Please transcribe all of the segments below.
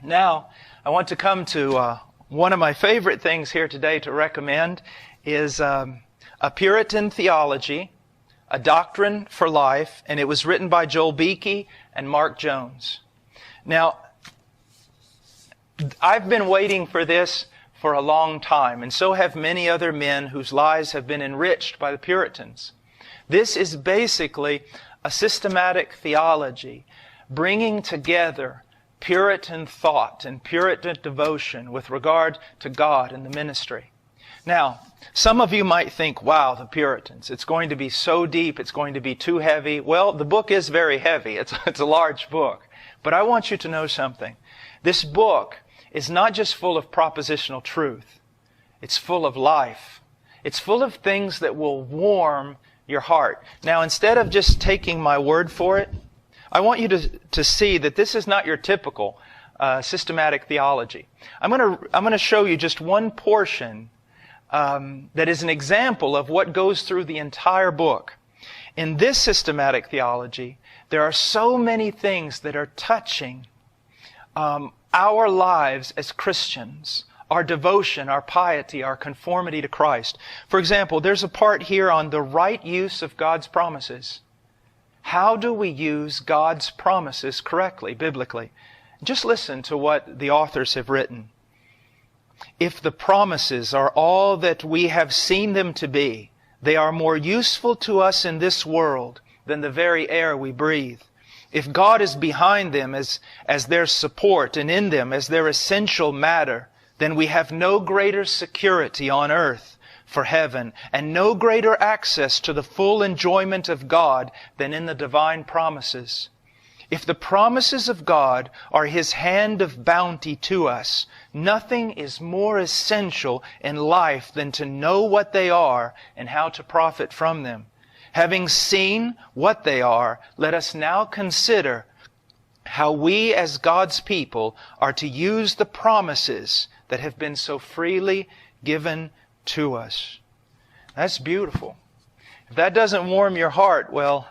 Now, I want to come to one of my favorite things here today to recommend is a Puritan theology, a doctrine for life, and it was written by Joel Beeke and Mark Jones. Now, I've been waiting for this for a long time, and so have many other men whose lives have been enriched by the Puritans. This is basically a systematic theology, bringing together Puritan thought and Puritan devotion with regard to God and the ministry. Now, some of you might think, wow, the Puritans, it's going to be so deep, it's going to be too heavy. Well, the book is very heavy. It's a large book. But I want you to know something. This book is not just full of propositional truth. It's full of life. It's full of things that will warm your heart. Now, instead of just taking my word for it, I want you to see that this is not your typical systematic theology. I'm going to show you just one portion that is an example of what goes through the entire book. In this systematic theology, there are so many things that are touching our lives as Christians, our devotion, our piety, our conformity to Christ. For example, there's a part here on the right use of God's promises. How do we use God's promises correctly, biblically? Just listen to what the authors have written. If the promises are all that we have seen them to be, they are more useful to us in this world than the very air we breathe. If God is behind them as their support and in them as their essential matter, then we have no greater security on earth for heaven, and no greater access to the full enjoyment of God than in the divine promises. If the promises of God are His hand of bounty to us, nothing is more essential in life than to know what they are and how to profit from them. Having seen what they are, let us now consider how we as God's people are to use the promises that have been so freely given to us. That's beautiful. If that doesn't warm your heart, well,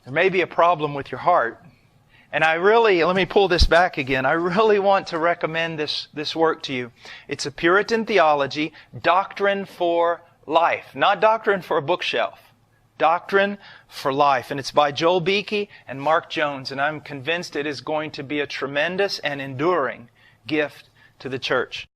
there may be a problem with your heart. And let me pull this back again. I really want to recommend this work to you. It's a Puritan theology, doctrine for life. Not doctrine for a bookshelf. Doctrine for life. And it's by Joel Beeke and Mark Jones. And I'm convinced it is going to be a tremendous and enduring gift to the church.